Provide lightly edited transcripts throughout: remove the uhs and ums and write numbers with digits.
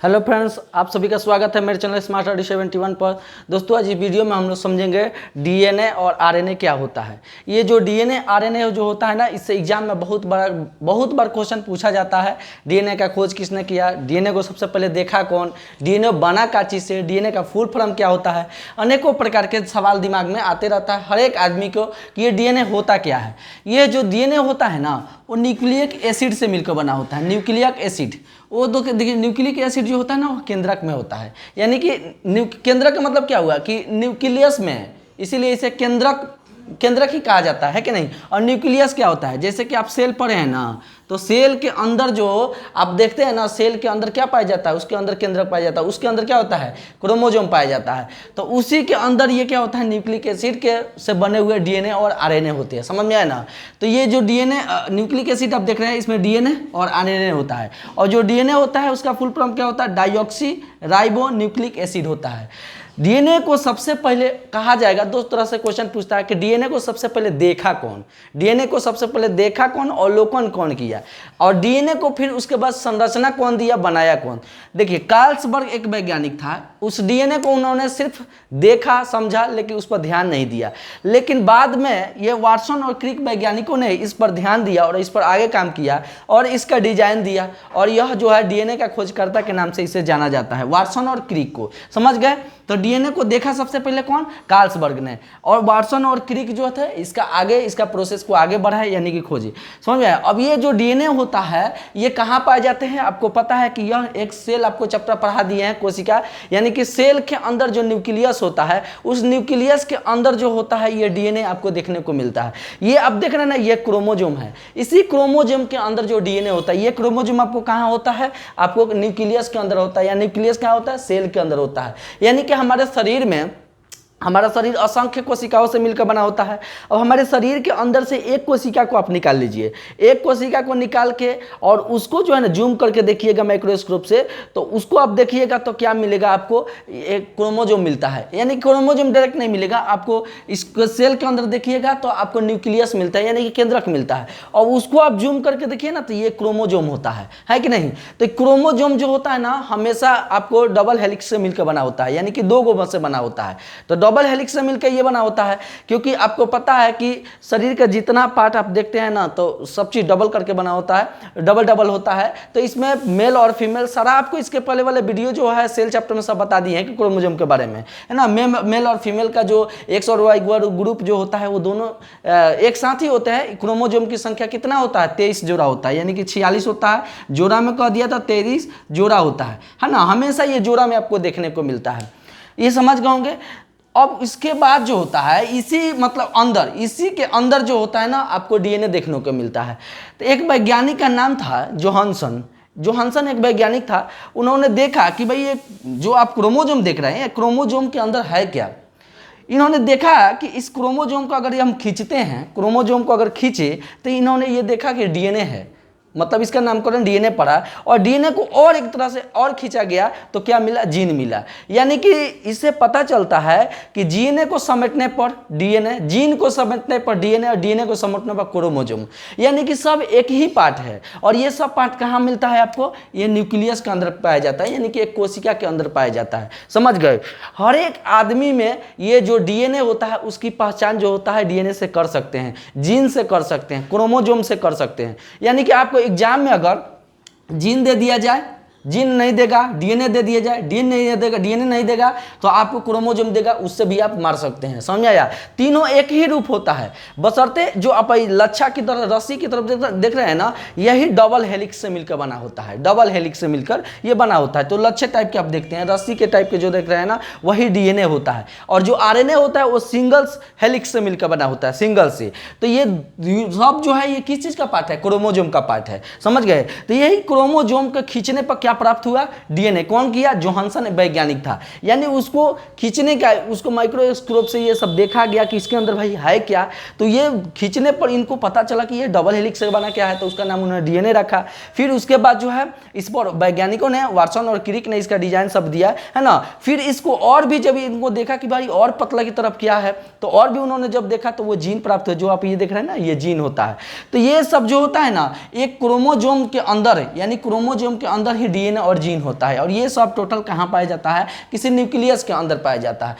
Hello friends, आप सभी का स्वागत है मेरे चैनल स्मार्ट स्टडी 71 पर। दोस्तों, आज इस वीडियो में हम लोग समझेंगे डीएनए और आरएनए क्या होता है। ये जो डीएनए आरएनए जो होता है ना, इससे एग्जाम में बहुत बार क्वेश्चन पूछा जाता है। डीएनए का खोज किसने किया, डीएनए को सबसे पहले देखा कौन, डीएनए बना का चीज़ से, डीएनए का फुल फॉर्म क्या होता है। अनेकों प्रकार के सवाल दिमाग में आते रहता है हर एक आदमी को कि ये डीएनए होता क्या है। ये जो डीएनए होता है ना, वो न्यूक्लिक एसिड से मिलकर बना होता है। न्यूक्लिक एसिड, वो देखिए न्यूक्लिक एसिड जो होता है ना, वो केंद्रक में होता है। यानी कि केंद्रक का मतलब क्या हुआ कि न्यूक्लियस में है, इसीलिए इसे केंद्रक ही कहा जाता है कि नहीं। और न्यूक्लियस क्या होता है, जैसे कि आप सेल पढ़े हैं ना, तो सेल के अंदर जो आप देखते हैं ना, सेल के अंदर क्या पाया जाता है, उसके अंदर केंद्रक पाया जाता है, उसके अंदर क्या होता है, क्रोमोसोम पाया जाता है। तो उसी के अंदर ये क्या होता है, न्यूक्लिक एसिड के से बने हुए डीएनए और आरएनए होते हैं। समझ में आया ना। तो ये जो डीएनए न्यूक्लिक एसिड आप देख रहे हैं, इसमें डीएनए और आरएनए होता है। और जो डीएनए होता है उसका फुल फॉर्म क्या होता है, डाइऑक्सी राइबो न्यूक्लिक एसिड होता है। डीएनए को सबसे पहले कहा जाएगा, दो तरह से क्वेश्चन पूछता है कि डीएनए को सबसे पहले देखा कौन, डीएनए को सबसे पहले देखा कौन, अवलोकन कौन किया, और डीएनए को फिर उसके बाद संरचना कौन दिया, बनाया कौन। देखिए, कार्लसबर्ग एक वैज्ञानिक था, उस डीएनए को उन्होंने सिर्फ देखा समझा, लेकिन उस पर ध्यान नहीं दिया। लेकिन बाद में ये वाटसन और क्रिक वैज्ञानिकों ने इस पर ध्यान दिया और इस पर आगे काम किया और इसका डिजाइन दिया, और यह जो है डीएनए का खोजकर्ता के नाम से इसे जाना जाता है, वाटसन और क्रिक को। समझ गए। तो डीएनए को देखा सबसे पहले कौन, कार्लसबर्ग ने, और वाटसन और क्रिक जो थे इसका प्रोसेस को आगे बढ़ाए, यानी कि खोजे। समझ में आया। अब ये जो डीएनए होता है ये कहाँ पाए जाते हैं, आपको पता है कि यह एक सेल, आपको चैप्टर पढ़ा दिए हैं कोशिका, यानी कि सेल के अंदर जो न्यूक्लियस होता है, उस न्यूक्लियस के अंदर जो होता है ये डीएनए आपको देखने को मिलता है। ये आप देख रहे हैं ना, ये क्रोमोसोम है। इसी क्रोमोसोम के अंदर जो डीएनए होता है, ये क्रोमोसोम आपको कहाँ होता है, आपको न्यूक्लियस के अंदर होता है, या न्यूक्लियस क्या होता है, सेल के अंदर होता है। यानी कि हमारा शरीर असंख्य कोशिकाओं से मिलकर बना होता है। अब हमारे शरीर के अंदर से एक कोशिका को आप निकाल लीजिए, एक कोशिका को निकाल के और उसको जो है ना जूम करके देखिएगा माइक्रोस्कोप से, तो उसको आप देखिएगा तो क्या मिलेगा, आपको एक क्रोमोसोम मिलता है। यानी क्रोमोसोम डायरेक्ट नहीं मिलेगा आपको, इस सेल के अंदर देखिएगा तो आपको न्यूक्लियस मिलता है, यानी कि केंद्रक मिलता है। और उसको आप जूम करके देखिए ना, तो ये क्रोमोसोम होता है कि नहीं। तो क्रोमोसोम जो होता है ना, हमेशा आपको डबल हेलिक्स से मिलकर बना होता है, यानी कि दो गोबर से बना होता है। तो डबल हेलिक्स से मिलकर ये बना होता है, क्योंकि आपको पता है कि शरीर का जितना पार्ट आप देखते हैं ना, तो सब चीज डबल करके बना होता है, डबल होता है। तो इसमें मेल और फीमेल सारा आपको इसके पहले वाले वीडियो जो है सेल चैप्टर में सब बता दिए हैं कि क्रोमोसोम के बारे में, है ना। मेल और फीमेल का जो एक्स और वाई ग्रुप जो होता है, वो दोनों एक साथ ही होते हैं। क्रोमोसोम की संख्या कितना होता है, 23 जोड़ा होता है, यानी कि 46 होता है। जोड़ा में कह दिया था 23 जोड़ा होता है ना। हमेशा ये जोड़ा में आपको देखने को मिलता है, ये समझ गए होंगे। अब इसके बाद जो होता है, इसी के अंदर जो होता है ना, आपको डीएनए देखने को मिलता है। तो एक वैज्ञानिक का नाम था जोहानसन एक वैज्ञानिक था। उन्होंने देखा कि भाई ये जो आप क्रोमोसोम देख रहे हैं, क्रोमोसोम के अंदर है क्या। इन्होंने देखा कि इस क्रोमोसोम को अगर हम खींचते हैं, क्रोमोसोम को अगर खींचे, तो इन्होंने ये देखा कि डीएनए है, मतलब इसका नामकरण डीएनए पड़ा। और डीएनए को और एक तरह से और खींचा गया तो क्या मिला, जीन मिला। यानी कि इससे पता चलता है कि डीएनए को समेटने पर डीएनए, जीन को समेटने पर डीएनए, और डीएनए को समेटने पर क्रोमोसोम, यानी कि सब एक ही पार्ट है। और ये सब पार्ट कहाँ मिलता है आपको, ये न्यूक्लियस के अंदर पाया जाता है, यानी कि एक कोशिका के अंदर पाया जाता है। समझ गए। हर एक आदमी में ये जो डीएनए होता है, उसकी पहचान जो होता है डीएनए से कर सकते हैं, जीन से कर सकते हैं, क्रोमोसोम से कर सकते हैं। यानी कि आपको एग्जाम में अगर जीन दे दिया जाए, जीन नहीं देगा, डीएनए दे दिया जाए, डीएनए नहीं देगा, तो आपको क्रोमोसोम देगा, उससे भी आप मार सकते हैं। समझ आया। तीनों एक ही रूप होता है, बशर्ते जो आप लच्छा की तरह, रस्सी की तरफ देख रहे हैं ना, यही डबल हेलिक्स से मिलकर बना होता है, डबल हेलिक्स से मिलकर ये बना होता है। तो लच्छे टाइप के आप देखते हैं, रस्सी के टाइप के जो देख रहे हैं ना, वही डीएनए होता है। और जो आरएनए होता है वो सिंगल हेलिक्स से मिलकर बना होता है, सिंगल से। तो ये सब जो है, ये किस चीज का पार्ट है, क्रोमोसोम का पार्ट है। समझ गए। तो यही क्रोमोसोम के खींचने पर क्या प्राप्त हुआ, डीएनए। कौन किया, जोहानसन वैज्ञानिक था। यानी उसको खींचने का, उसको माइक्रोस्कोप से ये सब देखा गया कि इसके अंदर भाई है क्या। तो ये खींचने पर इनको पता चला कि ये डबल हेलिक्स से बना क्या है, तो उसका नाम उन्होंने डीएनए रखा। फिर उसके बाद जो है इस पर वैज्ञानिकों ने, वाटसन और क्रिक ने इसका डिजाइन सब दिया, है ना। फिर इसको और भी जब इनको देखा कि भाई और पतला की तरफ क्या है, तो और भी उन्होंने जब देखा तो वो जीन प्राप्त हुआ, जो आप ये देख रहे हैं ना, ये जीन होता है। तो ये सब जो होता है ना, एक क्रोमोसोम के अंदर, यानी क्रोमोसोम के अंदर ही डीएनए और जीन होता है, और ये सब टोटल कहाँ पाया जाता है, किसी न्यूक्लियस के अंदर पाया जाता है।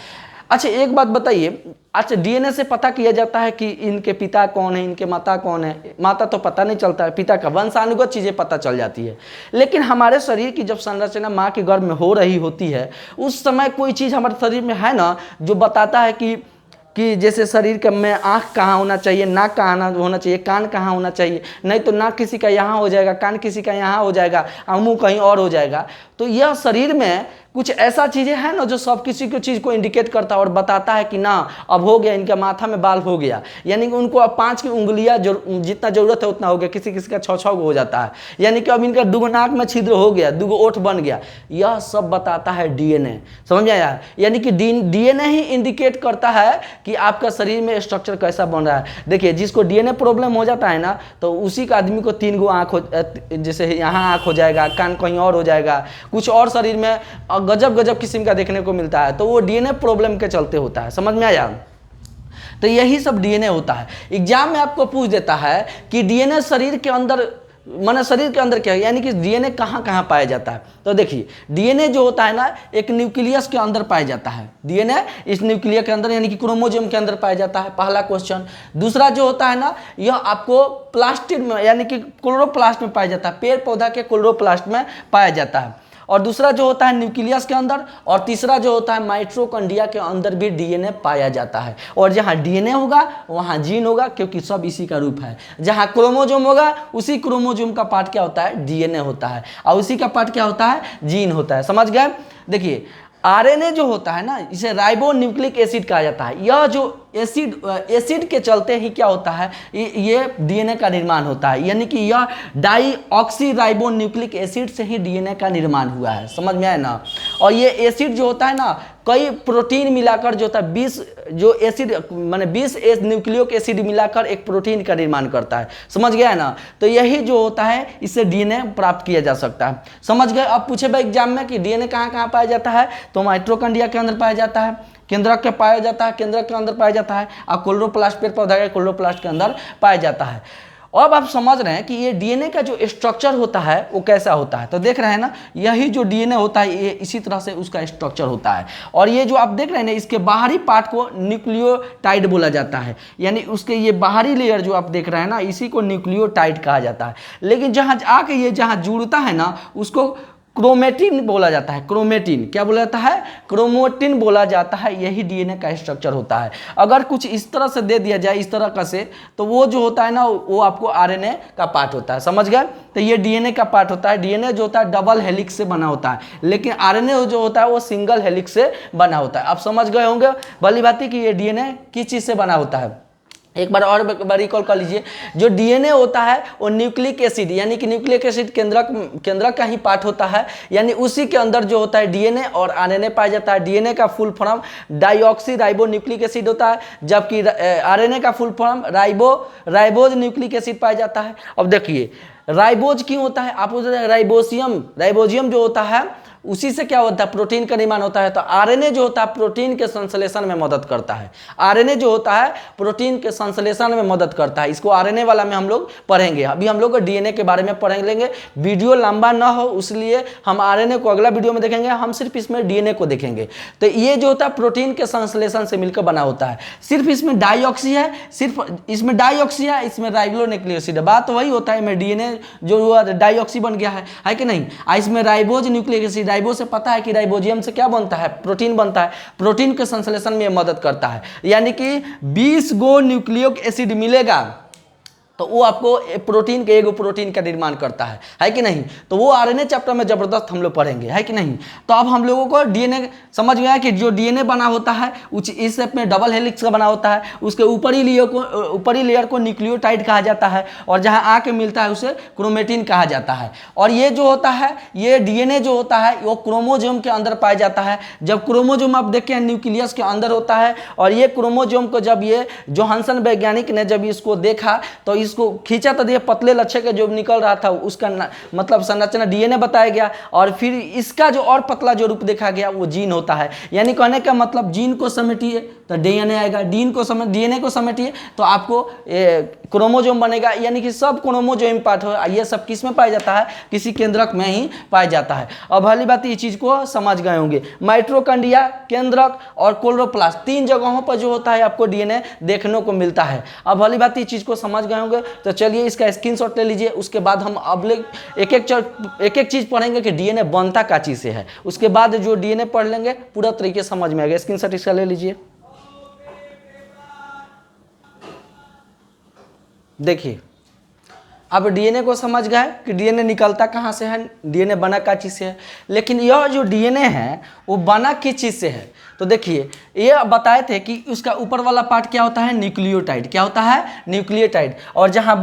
अच्छा एक बात बताइए, अच्छा डीएनए से पता किया जाता है कि इनके पिता कौन है, इनके माता कौन है, माता तो पता नहीं चलता है, पिता का वंशानुगत चीज़ें पता चल जाती है, लेकिन हमारे शरीर की जब संरचना माँ के गर्भ में हो रही होती है उस समय कोई चीज़ हमारे शरीर में है ना जो बताता है कि जैसे शरीर का में आँख कहाँ होना चाहिए, नाक कहाँ होना चाहिए, कान कहाँ होना चाहिए, नहीं तो नाक किसी का यहाँ हो जाएगा, कान किसी का यहाँ हो जाएगा, मुँह कहीं और हो जाएगा। तो यह शरीर में कुछ ऐसा चीज़ें हैं ना जो सब किसी को चीज़ को इंडिकेट करता है और बताता है कि ना अब हो गया, इनका माथा में बाल हो गया, यानी कि उनको अब 5 की उंगलियां जितना ज़रूरत है उतना हो गया, किसी किसी का 6 गो हो जाता है, यानी कि अब इनका 2 नाक में छिद्र हो गया, 2 ओठ बन गया। यह सब बताता है डीएनए, समझ में आया? यानी कि डीएनए ही इंडिकेट करता है कि आपका शरीर में स्ट्रक्चर कैसा बन रहा है। देखिए जिसको डीएनए प्रॉब्लम हो जाता है ना तो उसी का आदमी को 3 गो आँख हो, जैसे यहाँ आँख हो जाएगा, कान कहीं और हो जाएगा, कुछ और शरीर में गजब गजब किस्म का देखने को मिलता है, तो वो डीएनए प्रॉब्लम के चलते होता है। समझ में आया? तो यही सब डीएनए होता है। एग्जाम में आपको पूछ देता है कि डीएनए शरीर के अंदर, माने शरीर के अंदर क्या है, यानी कि डीएनए कहाँ कहाँ पाया जाता है। तो देखिए डीएनए जो होता है ना एक न्यूक्लियस के अंदर पाया जाता है, डीएनए इस न्यूक्लियस के अंदर यानी कि क्रोमोसोम के अंदर पाया जाता है, पहला क्वेश्चन। दूसरा जो होता है ना यह आपको प्लास्टिड में यानी कि क्लोरोप्लास्ट में पाया जाता है, पेड़ पौधा के क्लोरोप्लास्ट में पाया जाता है, और दूसरा जो होता है न्यूक्लियस के अंदर, और तीसरा जो होता है माइटोकॉन्ड्रिया के अंदर भी डीएनए पाया जाता है। और जहाँ डीएनए होगा वहाँ जीन होगा, क्योंकि सब इसी का रूप है। जहाँ क्रोमोसोम होगा उसी क्रोमोसोम का पार्ट क्या होता है, डीएनए होता है, और उसी का पार्ट क्या होता है, जीन होता है। समझ गए? देखिए आरएनए जो होता है ना इसे राइबो न्यूक्लिक एसिड कहा जाता है। यह जो एसिड के चलते ही क्या होता है, ये डीएनए का निर्माण होता है, यानी कि यह डाईऑक्सी राइबो न्यूक्लिक एसिड से ही डीएनए का निर्माण हुआ है। समझ में आया ना? और ये एसिड जो होता है ना कई प्रोटीन मिलाकर जो होता है 20 जो एसिड माने 20 न्यूक्लियोक एसिड मिलाकर एक प्रोटीन का निर्माण करता है। समझ गया ना? तो यही जो होता है इससे डीएनए प्राप्त किया जा सकता है। समझ गए? अब पूछे भाई एग्जाम में कि डीएनए कहाँ कहाँ पाया जाता है, तो माइटोकॉन्ड्रिया के अंदर पाया जाता है, केंद्रक के पाया जाता है, केंद्रक के अंदर पाया जाता है, और क्लोरोप्लास्ट पेड़ पौधा के क्लोरोप्लास्ट के अंदर पाया जाता है। अब आप समझ रहे हैं कि ये डीएनए का जो स्ट्रक्चर होता है वो कैसा होता है। तो देख रहे हैं ना यही जो डीएनए होता है ये इसी तरह से उसका स्ट्रक्चर होता है। और ये जो आप देख रहे हैं ना इसके बाहरी पार्ट को न्यूक्लियोटाइड बोला जाता है, यानी उसके ये बाहरी लेयर जो आप देख रहे हैं ना इसी को न्यूक्लियोटाइड कहा जाता है। लेकिन जहाँ आके ये जहाँ जुड़ता है ना उसको क्रोमेटिन बोला जाता है। क्रोमेटिन क्या बोला जाता है, क्रोमेटिन बोला जाता है। यही डीएनए का स्ट्रक्चर होता है। अगर कुछ इस तरह से दे दिया जाए इस तरह का से तो वो जो होता है ना वो आपको आरएनए का पार्ट होता है। समझ गए? तो ये डीएनए का पार्ट होता है। डीएनए जो होता है डबल हेलिक्स से बना होता है, लेकिन आरएनए जो होता है वो सिंगल हेलिक्स से बना होता है। आप समझ गए होंगे भली भांति कि ये डीएनए किस चीज़ से बना होता है। एक बार और रिकॉल कर लीजिए, जो डीएनए होता है वो न्यूक्लिक एसिड यानी कि न्यूक्लिक एसिड केंद्रक का ही पार्ट होता है, यानी उसी के अंदर जो होता है डीएनए और आरएनए पाया जाता है। डीएनए का full form deoxy ribo nucleic acid होता है, जबकि आरएनए का full form ribose nucleic acid पाया जाता है। अब देखिए राइबोज क्यों होता है, आप राइबोजियम जो होता है उसी से क्या होता है, प्रोटीन का निर्माण होता है। तो आरएनए जो होता है प्रोटीन के संश्लेषण में मदद करता है। आरएनए जो होता है प्रोटीन के संश्लेषण में मदद करता है। इसको आरएनए वाला में हम लोग पढ़ेंगे। अभी हम लोग डीएनए के बारे में पढ़ लेंगे, वीडियो लंबा ना हो इसलिए हम आरएनए को अगला वीडियो में देखेंगे, हम सिर्फ इसमें डीएनए को देखेंगे। तो ये जो होता है प्रोटीन के संश्लेषण से मिलकर बना होता है। सिर्फ इसमें डाईऑक्सी है, सिर्फ इसमें डाईऑक्सी है, इसमें राइबोन्यूक्लिक एसिड है। बात वही होता है, में डीएनए जो डाईऑक्सी बन गया है कि नहीं। इसमें राइबोज न्यूक्लिक एसिड, राइबो से पता है कि राइबोजियम से क्या बनता है, प्रोटीन बनता है। प्रोटीन के संश्लेषण में मदद करता है, यानी कि 20 गो न्यूक्लियोक एसिड मिलेगा तो वो आपको प्रोटीन के एगो प्रोटीन का निर्माण करता है कि नहीं। तो वो आरएनए चैप्टर में जबरदस्त हम लोग पढ़ेंगे, है कि नहीं। तो अब हम लोगों को डीएनए समझ गया कि जो डीएनए बना होता है इस शेप में डबल हेलिक्स का बना होता है। उसके ऊपरी लेयर को न्यूक्लियोटाइड कहा जाता है, और जहां आके मिलता है उसे क्रोमेटिन कहा जाता है। और ये जो होता है ये डीएनए जो होता है वो क्रोमोसोम के अंदर पाया जाता है। जब क्रोमोसोम आप देखें न्यूक्लियस के अंदर होता है, और ये क्रोमोसोम को जब ये जोहानसन वैज्ञानिक ने जब इसको देखा तो इसको खींचा तो ये पतले लच्छे के जो निकल रहा था उसका मतलब संरचना डीएनए बताया गया, और फिर इसका जो और पतला जो रूप देखा गया वो जीन होता है। यानी कहने का मतलब जीन को समेटिए तो डीएनए आएगा। डीएनए को समेटिए तो आपको क्रोमोजोम बनेगा, यानी कि सब क्रोमोजोम पार्ट हो। ये सब किस में पाया जाता है? किसी केंद्रक में ही पाया जाता है। अब पहली बात ये चीज़ को समझ गए होंगे, माइटोकॉन्ड्रिया, केंद्रक और क्लोरोप्लास्ट 3 जगहों पर जो होता है आपको डीएनए देखने को मिलता है। अब पहली बात ये चीज़ को समझ गए होंगे, तो चलिए इसका स्क्रीनशॉट ले लीजिए। उसके बाद हम अगले एक एक चीज़ पढ़ेंगे कि डीएनए बनता का चीज़ से है। उसके बाद जो डीएनए पढ़ लेंगे पूरा तरीके समझ में आएगा। स्क्रीनशॉट इसका ले लीजिए। देखिए, अब डीएनए को समझ गए कि डीएनए निकलता कहाँ से है, डीएनए बना क्या चीज़ से है। लेकिन यह जो डीएनए है वो बना किस चीज़ से है? तो देखिए, ये बताए थे कि उसका ऊपर वाला पार्ट क्या होता है? न्यूक्लियोटाइड। क्या होता है? न्यूक्लियोटाइड। और जहाँ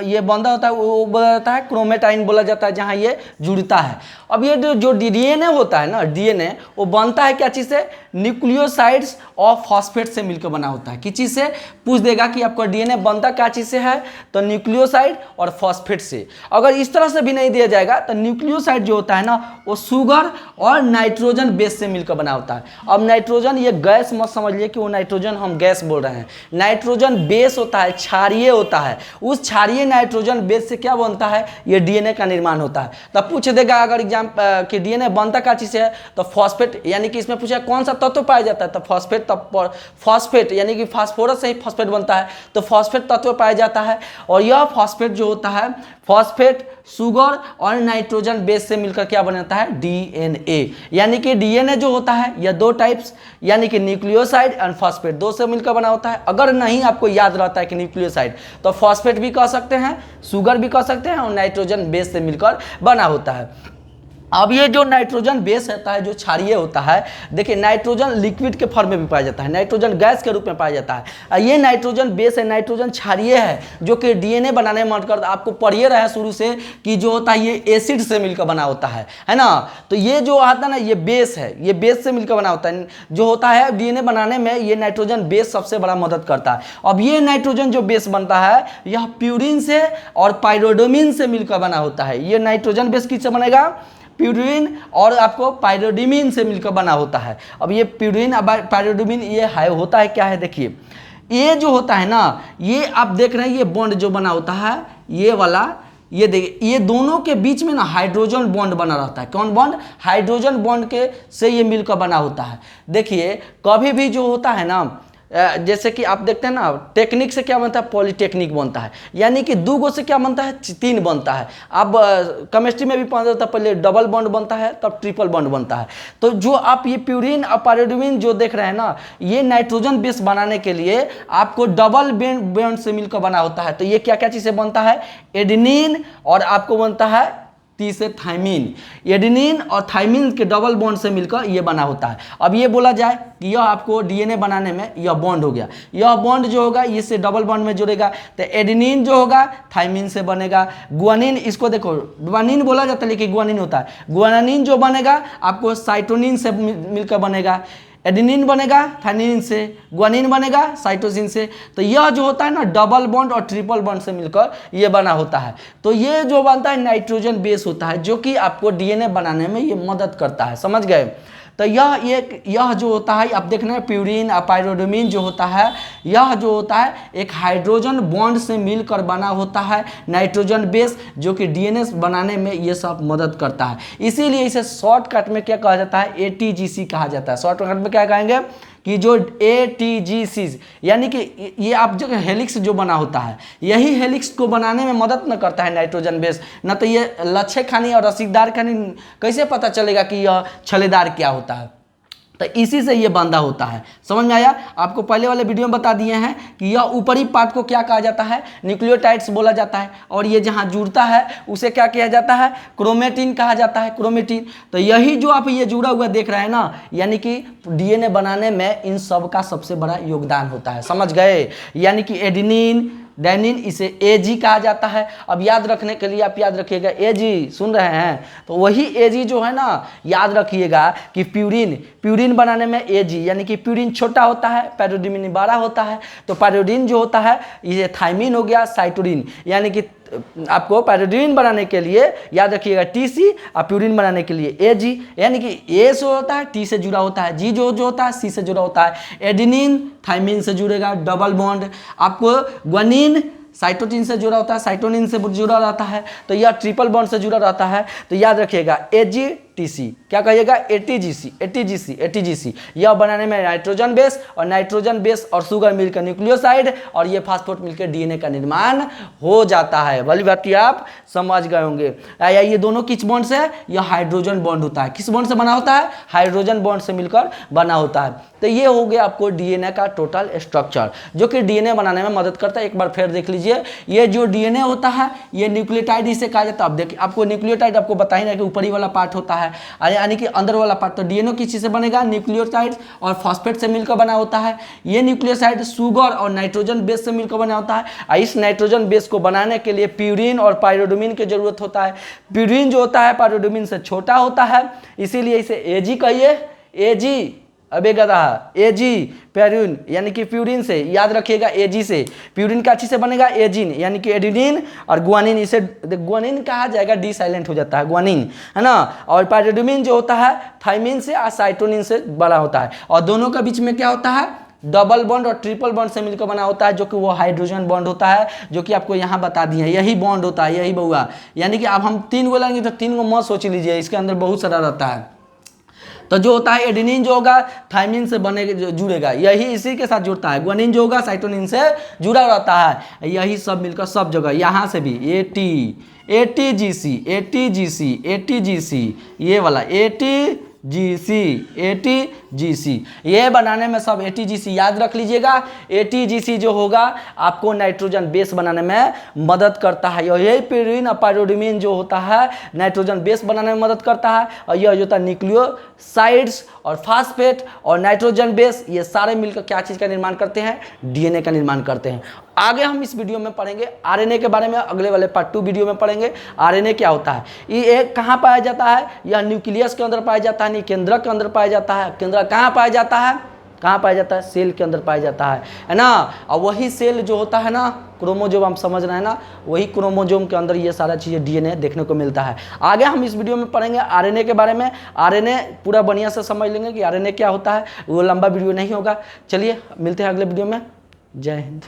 ये बंधा होता है वो बोला जाता है क्रोमेटाइन बोला जाता है, जहाँ ये जुड़ता है। अब ये जो डीएनए होता है ना, डीएनए वो बनता है क्या चीज़ से? न्यूक्लियोसाइड्स और फॉस्फेट से मिलकर बना होता है। किस चीज़ से? पूछ देगा कि आपका डीएनए बनता क्या चीज़ से है, तो न्यूक्लियोसाइड और फॉस्फेट से। अगर इस तरह से भी नहीं दिया जाएगा तो न्यूक्लियोसाइड जो होता है ना वो शुगर और नाइट्रोजन बेस से मिलकर बना होता है। अब नाइट्रोजन, ये गैस मत समझिए कि वो नाइट्रोजन हम गैस बोल रहे हैं। नाइट्रोजन बेस होता है, क्षारीय होता है। उस क्षारीय नाइट्रोजन बेस से क्या बनता है? ये डीएनए का निर्माण होता है। तब पूछ देगा अगर एग्जाम कि डीएनए बनता क्या चीज़ से है, तो फॉस्फेट, यानी कि इसमें पूछा कौन सा तत्व पाया जाता है, तो फॉस्फेट। तब फॉस्फेट यानी कि फास्फोरस से ही फॉस्फेट बनता है, तो फॉस्फेट तत्व पाया जाता है। और यह फॉस्फेट जो होता है, फॉस्फेट, शुगर और नाइट्रोजन बेस से मिलकर क्या बनता है? डीएनए। यानी कि डीएनए जो होता है यह 2 टाइप्स, यानी कि न्यूक्लियोसाइड एंड फॉस्फेट, 2 से मिलकर बना होता है। अगर नहीं आपको याद रहता है कि न्यूक्लियोसाइड, तो फॉस्फेट भी कह सकते हैं, शुगर भी कह सकते हैं, और नाइट्रोजन बेस से मिलकर बना होता है। अब ये जो नाइट्रोजन बेस रहता है, जो क्षारीय होता है, देखिए नाइट्रोजन लिक्विड के फॉर्म में भी पाया जाता है, नाइट्रोजन गैस के रूप में पाया जाता है। ये नाइट्रोजन बेस है, नाइट्रोजन क्षारीय है, जो कि डीएनए बनाने में मदद करता है। आपको पढ़िए रहे शुरू से कि जो होता है ये एसिड से मिलकर बना होता है ना। तो ये जो आता है ना, ये बेस है, ये बेस से मिलकर बना होता है जो होता है डीएनए बनाने में। ये नाइट्रोजन बेस सबसे बड़ा मदद करता है। अब ये नाइट्रोजन जो बेस बनता है यह प्यूरिन से और पाइरोडोमिन से मिलकर बना होता है। ये नाइट्रोजन बेस किससे बनेगा? प्यूरिन और आपको पाइरोडोमिन से मिलकर बना होता है। अब ये प्यूरिन और पाइरोडोमिन ये होता है क्या है? देखिए, ये जो होता है ना, ये आप देख रहे हैं, ये बॉन्ड जो बना होता है, ये वाला, ये देखिए, ये दोनों के बीच में ना हाइड्रोजन बॉन्ड बना रहता है। कौन बॉन्ड? हाइड्रोजन बॉन्ड के से ये मिलकर बना होता है। देखिए, कभी भी जो होता है ना, जैसे कि आप देखते हैं ना, टेक्निक से क्या बनता है? पॉलीटेक्निक बनता है, यानी कि 2 गो से क्या बनता है? 3 बनता है। अब केमिस्ट्री में भी पढ़ा जाता है, पहले डबल बॉन्ड बनता है, तब ट्रिपल बॉन्ड बनता है। तो जो आप ये प्यूरिन और पाइरोडोमिन जो देख रहे हैं ना, ये नाइट्रोजन बेस बनाने के लिए आपको डबल बॉन्ड से मिलकर बना होता है। तो ये क्या क्या चीज़ से बनता है? एडेनिन और आपको बनता है तीसरे थाइमिन। एडेनिन और थाइमिन के डबल बॉन्ड से मिलकर ये बना होता है। अब ये बोला जाए कि यह आपको डीएनए बनाने में यह बॉन्ड हो गया, यह बॉन्ड जो होगा इससे डबल बॉन्ड में जुड़ेगा, तो एडेनिन जो होगा थाइमिन से बनेगा। गुआनिन, इसको देखो गुआनिन बोला जाता है लेकिन गुआनिन होता है। गुआनिन जो बनेगा आपको साइटोनिन से मिलकर बनेगा। एडेनिन बनेगा थाइमिन से, गुआनिन बनेगा साइटोसिन से। तो यह जो होता है ना, डबल बॉन्ड और ट्रिपल बॉन्ड से मिलकर ये बना होता है। तो ये जो बनता है नाइट्रोजन बेस होता है, जो कि आपको डीएनए बनाने में ये मदद करता है। समझ गए? तो यह जो होता है, आप देखना है प्यूरिन और पाइरोडोमिन जो होता है, यह जो होता है एक हाइड्रोजन बॉन्ड से मिलकर बना होता है नाइट्रोजन बेस, जो कि डीएनए बनाने में ये सब मदद करता है। इसीलिए इसे शॉर्टकट में क्या कहा जाता है? एटीजीसी कहा जाता है। शॉर्टकट में क्या कहेंगे कि जो एटीजीसी, यानी कि ये आप जो हेलिक्स जो बना होता है, यही हेलिक्स को बनाने में मदद न करता है नाइट्रोजन बेस। न तो ये लच्छे खानी और रसीदार खानी कैसे पता चलेगा कि यह छलेदार क्या होता है? तो इसी से ये बांधा होता है। समझ में आया? आपको पहले वाले वीडियो में बता दिए हैं कि यह ऊपरी पार्ट को क्या कहा जाता है? न्यूक्लियोटाइड्स बोला जाता है। और ये जहाँ जुड़ता है उसे क्या किया जाता है? क्रोमेटिन कहा जाता है, क्रोमेटिन। तो यही जो आप ये जुड़ा हुआ देख रहे हैं ना, यानी कि डीएनए बनाने में इन सब का सबसे बड़ा योगदान होता है। समझ गए? यानी कि एडेनिन, डेनिन, इसे एजी कहा जाता है। अब याद रखने के लिए आप याद रखिएगा, एजी सुन रहे हैं तो वही एजी जो है ना, याद रखिएगा कि प्यूरिन बनाने में एजी, यानी कि प्यूरिन छोटा होता है, पाइरोडोमिन बड़ा होता है। तो पाइरोडिन जो होता है ये थाइमिन हो गया, साइटोरिन, यानी कि आपको पायरिडीन बनाने के लिए याद रखिएगा टीसी और प्यूरिन बनाने के लिए एजी, यानी कि ए जो होता है टी से जुड़ा होता है, जी जो होता है सी से जुड़ा होता है, एडिनिन थाइमिन से जुड़ेगा डबल बॉन्ड, आपको ग्वानिन साइटोसिन से जुड़ा होता है, साइटोनिन से जुड़ा रहता है, तो यह ट्रिपल बॉन्ड से जुड़ा रहता है। तो याद रखिएगा एजीटीसी, क्या कहिएगा एटीजीसी, एटीजीसी, एटीजीसी। यह बनाने में नाइट्रोजन बेस और शुगर मिलकर न्यूक्लियोसाइड और ये फास्फेट मिलकर डीएनए का निर्माण हो जाता है। वाली बात की आप समझ गए होंगे। ये दोनों किस बॉन्ड से, यह हाइड्रोजन बॉन्ड होता है। किस बॉन्ड से बना होता है, हाइड्रोजन बॉन्ड से मिलकर बना होता है। तो ये हो गया आपको डीएनए का टोटल स्ट्रक्चर, जो कि डीएनए बनाने में मदद करता है। एक बार फिर देख लीजिए, ये जो डीएनए होता है ये न्यूक्लियोटाइड इसे कहा जाता है। अब देखिए आपको न्यूक्लियोटाइड आपको बता ही ना कि ऊपरी वाला पार्ट होता है, यानी कि अंदर वाला पार्ट। तो डीएनए किस चीज से बनेगा, न्यूक्लियोटाइड और फॉस्फेट से मिलकर बना होता है। ये न्यूक्लियोसाइड शुगर और नाइट्रोजन बेस से मिलकर बना होता है। इस नाइट्रोजन बेस को बनाने के लिए प्यूरिन और पायरिडोमिन की जरूरत होता है। प्यूरिन जो होता है पायरिडोमिन से छोटा होता है, इसीलिए इसे एजी कहिए, एजी। अबे गधा, एजी प्यूरिन, यानी कि प्यूरिन से याद रखिएगा, एजी से। प्यूरिन का अच्छी से बनेगा एजिन, यानी कि एडिनिन और ग्वानिन। इसे ग्वानिन कहा जाएगा, डी साइलेंट हो जाता है ग्वानिन, है ना। और पायरिडोमिन जो होता है थाइमिन से और साइटोनिन से बड़ा होता है, और दोनों के बीच में क्या होता है, डबल बॉन्ड और ट्रिपल बॉन्ड से मिलकर बना होता है, जो कि वो हाइड्रोजन बॉन्ड होता है, जो कि आपको यहाँ बता दिए हैं। यही बॉन्ड होता है, यही बउआ। यानी कि अब हम 3 गो लेंगे तो 3 गो मत सोच लीजिए, इसके अंदर बहुत सारा रहता है। तो जो होता है एडेनिन जो होगा थाइमिन से बने जुड़ेगा, यही इसी के साथ जुड़ता है। ग्वानिन जो होगा साइटोनिन से जुड़ा रहता है। यही सब मिलकर सब जगह, यहाँ से भी एटीजीसी, ये वाला एटीजीसी, ये बनाने में सब एटीजीसी याद रख लीजिएगा। एटीजीसी जो होगा आपको नाइट्रोजन बेस बनाने में मदद करता है। यही प्यूरिन और पायरिडोमिन जो होता है नाइट्रोजन बेस बनाने में मदद करता है। और यह जो होता है न्यूक्लियोसाइड्स और फास्फेट और नाइट्रोजन बेस, ये सारे मिलकर क्या चीज़ का निर्माण करते हैं, डीएनए का निर्माण करते हैं। आगे हम इस वीडियो में पढ़ेंगे आरएनए के बारे में, अगले वाले पार्ट 2 वीडियो में पढ़ेंगे आरएनए क्या होता है। ये कहाँ पाया जाता है, यह न्यूक्लियस के अंदर पाया जाता है, केंद्रक के अंदर पाया जाता है। केंद्रक कहाँ पाया जाता है, कहाँ पाया जाता है, सेल के अंदर पाया जाता है ना। और वही सेल जो होता है ना, क्रोमोजोम हम समझ रहे हैं ना, वही क्रोमोजोम के अंदर ये सारा चीज़ें डीएनए देखने को मिलता है। आगे हम इस वीडियो में पढ़ेंगे आरएनए के बारे में। आरएनए पूरा बढ़िया से समझ लेंगे कि आरएनए क्या होता है, वो लंबा वीडियो नहीं होगा। चलिए मिलते हैं अगले वीडियो में। जय हिंद।